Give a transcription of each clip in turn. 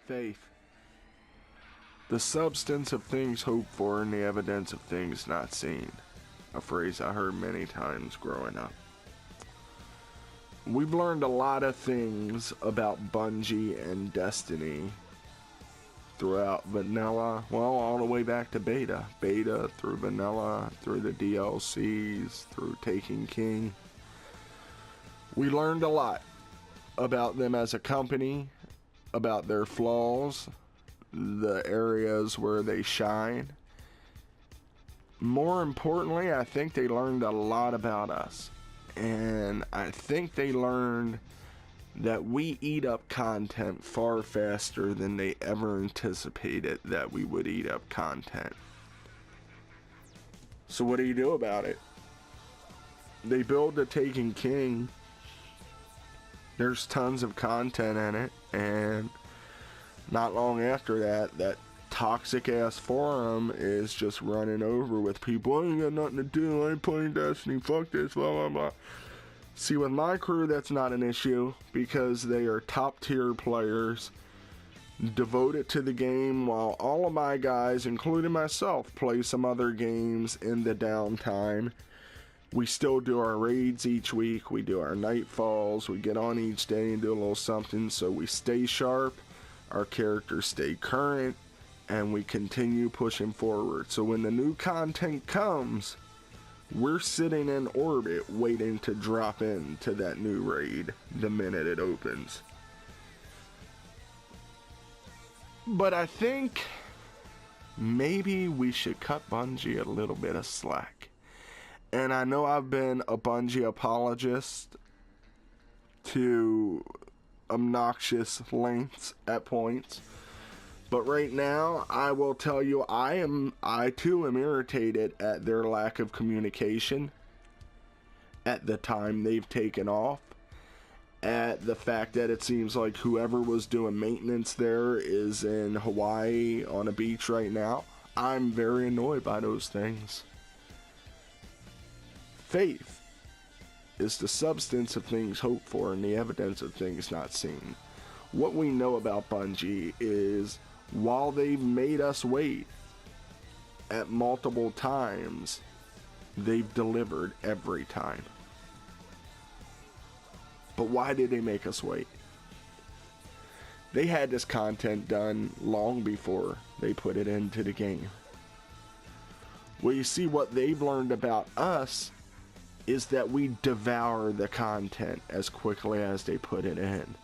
Faith. The substance of things hoped for and the evidence of things not seen. A phrase I heard many times growing up. We've learned a lot of things about Bungie and Destiny throughout vanilla, well, all the way back to beta. Beta through vanilla, through the DLCs, through Taken King. We learned a lot about them as a company, about their flaws, the areas where they shine. More importantly, I think they learned a lot about us. And I think they learned that we eat up content far faster than they ever anticipated that we would eat up content. So what do you do about it? They build the Taken King. There's tons of content in it, and not long after that, that toxic ass forum is just running over with people. I ain't got nothing to do, I ain't playing Destiny, fuck this, blah blah blah. See, with my crew, that's not an issue because they are top tier players devoted to the game, while all of my guys, including myself, play some other games in the downtime. We still do our raids each week, we do our nightfalls, we get on each day and do a little something so we stay sharp, our characters stay current, and we continue pushing forward. So when the new content comes, we're sitting in orbit waiting to drop into that new raid the minute it opens. But I think maybe we should cut Bungie a little bit of slack. And I know I've been a Bungie apologist to obnoxious lengths at points. But right now, I will tell you, I too am irritated at their lack of communication, at the time they've taken off, at the fact that it seems like whoever was doing maintenance there is in Hawaii on a beach right now. I'm very annoyed by those things. Faith is the substance of things hoped for and the evidence of things not seen. What we know about Bungie is, while they've made us wait at multiple times, they've delivered every time. But why did they make us wait? They had this content done long before they put it into the game. Well, you see, what they've learned about us is that we devour the content as quickly as they put it in.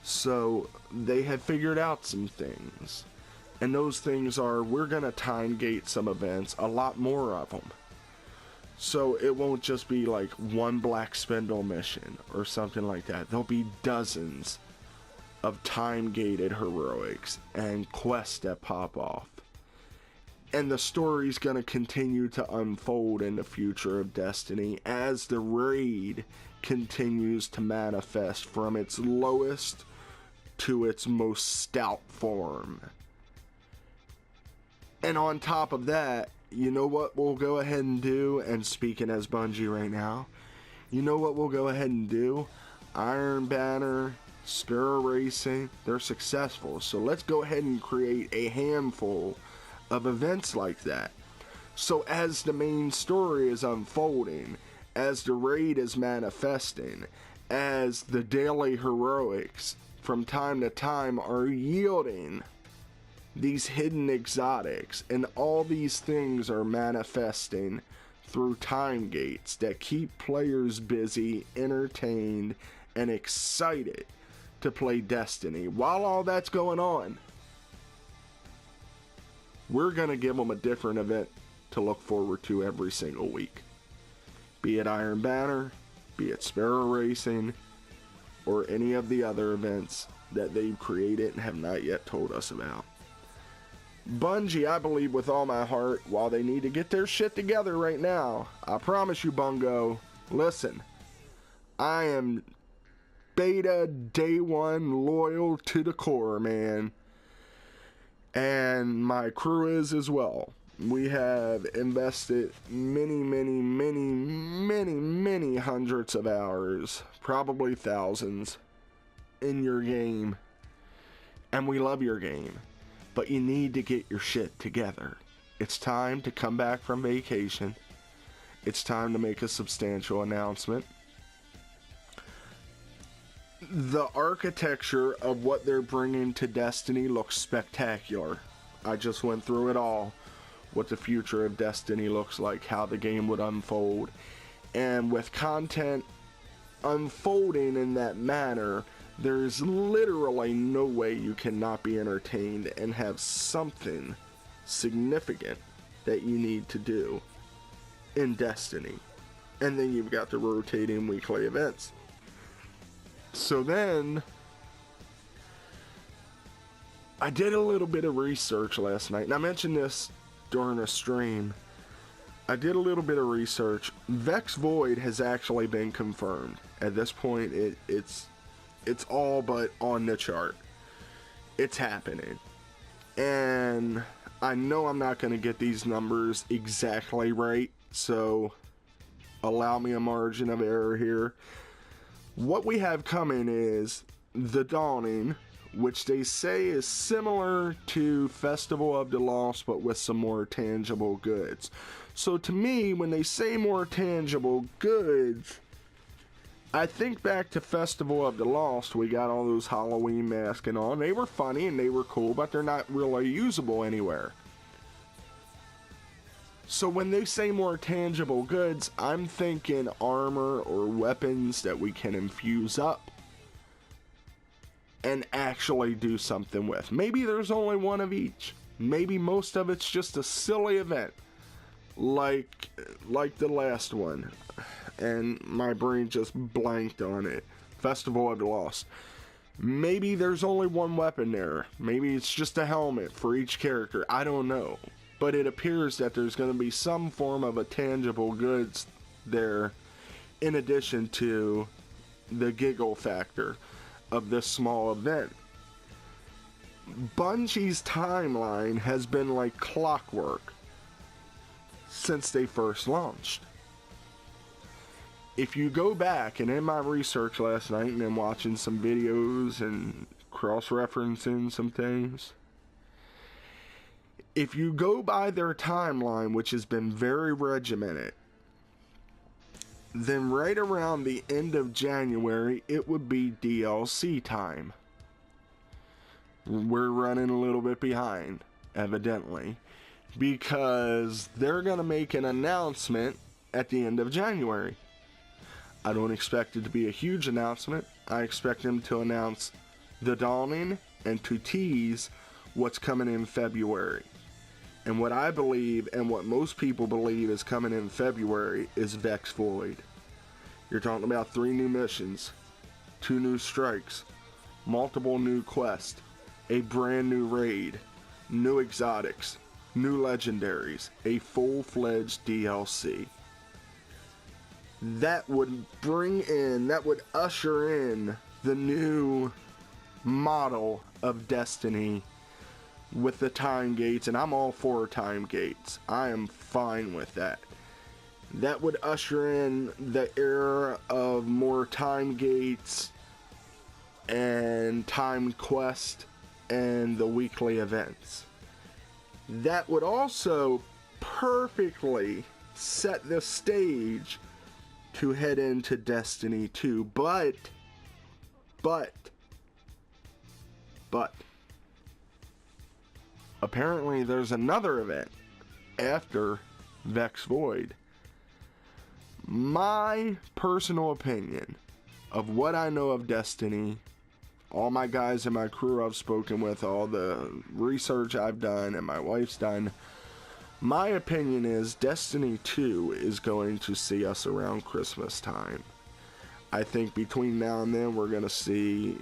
So they have figured out some things, and those things are, we're gonna time gate some events, a lot more of them, so it won't just be like one Black Spindle mission or something like that. There'll be dozens of time gated heroics and quests that pop off, and the story's gonna continue to unfold in the future of Destiny as the raid continues to manifest from its lowest to its most stout form. And on top of that, you know what we'll go ahead and do, and speaking as Bungie right now, you know what we'll go ahead and do? Iron Banner, Sparrow Racing, they're successful, so let's go ahead and create a handful of events like that. So as the main story is unfolding, as the raid is manifesting, as the daily heroics from time to time are yielding these hidden exotics, and all these things are manifesting through time gates that keep players busy, entertained, and excited to play Destiny. While all that's going on, we're gonna give them a different event to look forward to every single week. Be it Iron Banner, be it Sparrow Racing, or any of the other events that they've created and have not yet told us about. Bungie, I believe with all my heart, while they need to get their shit together right now, I promise you, Bungo, listen, I am beta day one loyal to the core, man. And my crew is as well. We have invested many hundreds of hours, probably thousands, in your game. and we love your game, but you need to get your shit together. It's time to come back from vacation. It's time to make a substantial announcement. The architecture of what they're bringing to Destiny looks spectacular. I just went through it all. What the future of Destiny looks like, how the game would unfold. And with content unfolding in that manner, there's literally no way you cannot be entertained and have something significant that you need to do in Destiny. And then you've got the rotating weekly events. So then, I did a little bit of research last night, and I mentioned this during a stream. I did a little bit of research. Vex Void has actually been confirmed. At this point, it's all but on the chart. It's happening. And I know I'm not going to get these numbers exactly right, so allow me a margin of error here. What we have coming is The Dawning, which they say is similar to Festival of the Lost, but with some more tangible goods. So to me, when they say more tangible goods, I think back to Festival of the Lost. We got all those Halloween masking on. They were funny and they were cool, but they're not really usable anywhere. So when they say more tangible goods, I'm thinking armor or weapons that we can infuse up and actually do something with. Maybe there's only one of each. Maybe most of it's just a silly event, like the last one. And my brain just blanked on it. Festival of the Lost. Maybe there's only one weapon there. Maybe it's just a helmet for each character. I don't know. But it appears that there's going to be some form of a tangible goods there, in addition to the giggle factor of this small event. Bungie's timeline has been like clockwork since they first launched. If you go back, and in my research last night and then watching some videos and cross-referencing some things, if you go by their timeline, which has been very regimented, then right around the end of January, it would be DLC time. We're running a little bit behind, evidently, because they're going to make an announcement at the end of January. I don't expect it to be a huge announcement. I expect them to announce The Dawning and to tease what's coming in February. And what I believe, and what most people believe is coming in February, is Vex Void. You're talking about 3 new missions, 2 new strikes, multiple new quests, a brand new raid, new exotics, new legendaries, a full-fledged DLC. That would usher in the new model of Destiny with the time gates, and I'm all for time gates. I am fine with that. That would usher in the era of more time gates and time quest and the weekly events. That would also perfectly set the stage to head into Destiny 2, but apparently there's another event after Vex Void. My personal opinion of what I know of Destiny, all my guys in my crew I've spoken with, all the research I've done and my wife's done, my opinion is Destiny 2 is going to see us around Christmas time. I think between now and then we're going to see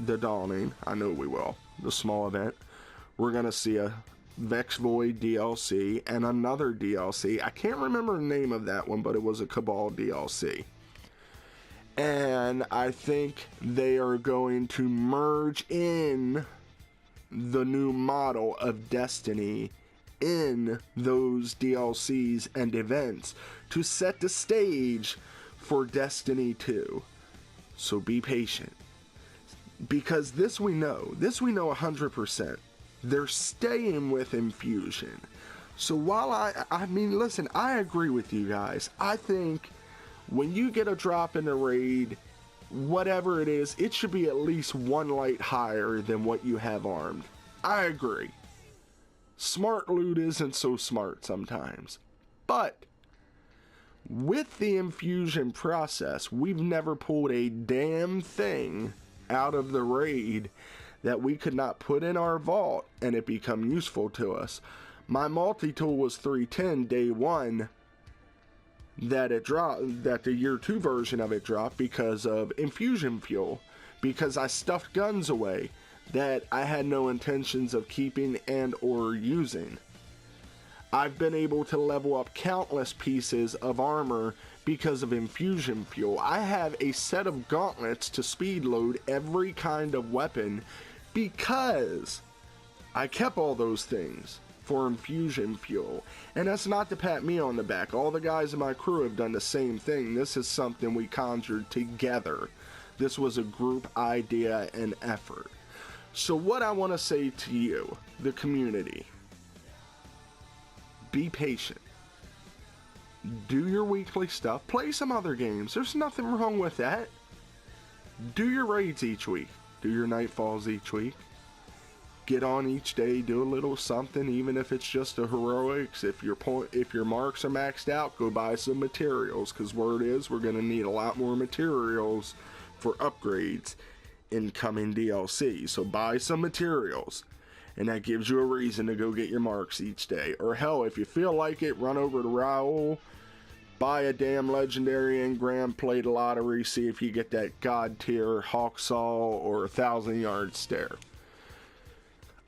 The Dawning. I know we will. The small event. We're going to see a Vex Void DLC and another DLC. I can't remember the name of that one, but it was a Cabal DLC. And I think they are going to merge in the new model of Destiny in those DLCs and events to set the stage for Destiny 2. So be patient. Because this we know 100%. They're staying with infusion. So while I mean, listen, I agree with you guys. I think when you get a drop in the raid, whatever it is, it should be at least one light higher than what you have armed. I agree. Smart loot isn't so smart sometimes. But with the infusion process, we've never pulled a damn thing out of the raid that we could not put in our vault and it become useful to us. My multi-tool was 310 day one that it dropped, that the year 2 version of it dropped because of infusion fuel, because I stuffed guns away that I had no intentions of keeping and or using. I've been able to level up countless pieces of armor because of infusion fuel. I have a set of gauntlets to speed load every kind of weapon because I kept all those things for infusion fuel. And that's not to pat me on the back. All the guys in my crew have done the same thing. This is something we conjured together. This was a group idea and effort. So what I want to say to you, the community, be patient. Do your weekly stuff. Play some other games. There's nothing wrong with that. Do your raids each week. Do your nightfalls each week. Get on each day. Do a little something, even if it's just a heroics. If your marks are maxed out, go buy some materials. Because word is we're going to need a lot more materials for upgrades in coming DLC. So buy some materials. And that gives you a reason to go get your marks each day. Or hell, if you feel like it, run over to Raoul, buy a damn legendary engram, play the lottery, see if you get that god tier Hawksaw or 1,000-yard stare.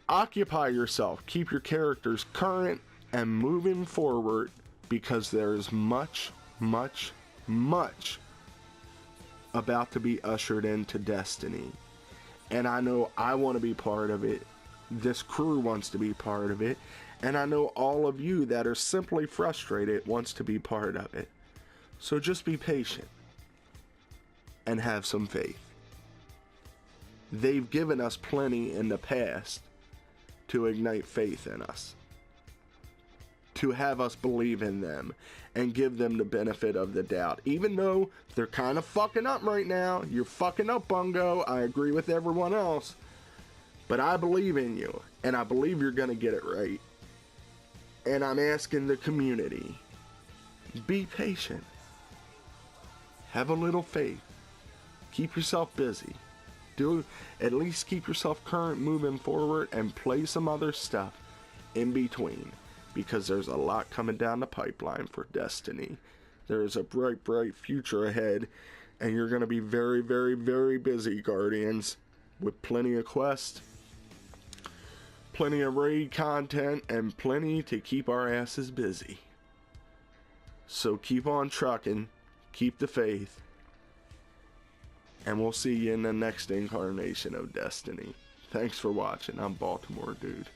Occupy yourself, keep your characters current and moving forward, because there's much, much, much about to be ushered into Destiny. And I know I want to be part of it. This crew wants to be part of it, and I know all of you that are simply frustrated wants to be part of it. So just be patient and have some faith. They've given us plenty in the past to ignite faith in us, to have us believe in them and give them the benefit of the doubt, even though they're kind of fucking up right now. You're fucking up, Bungo. I agree with everyone else. But I believe in you, and I believe you're going to get it right. And I'm asking the community, be patient. Have a little faith. Keep yourself busy. At least keep yourself current moving forward, and play some other stuff in between. Because there's a lot coming down the pipeline for Destiny. There is a bright, bright future ahead, and you're going to be very, very, very busy, Guardians, with plenty of quests, plenty of raid content, and plenty to keep our asses busy. So keep on trucking, keep the faith, and we'll see you in the next incarnation of Destiny. Thanks for watching. I'm Baltimore Dude.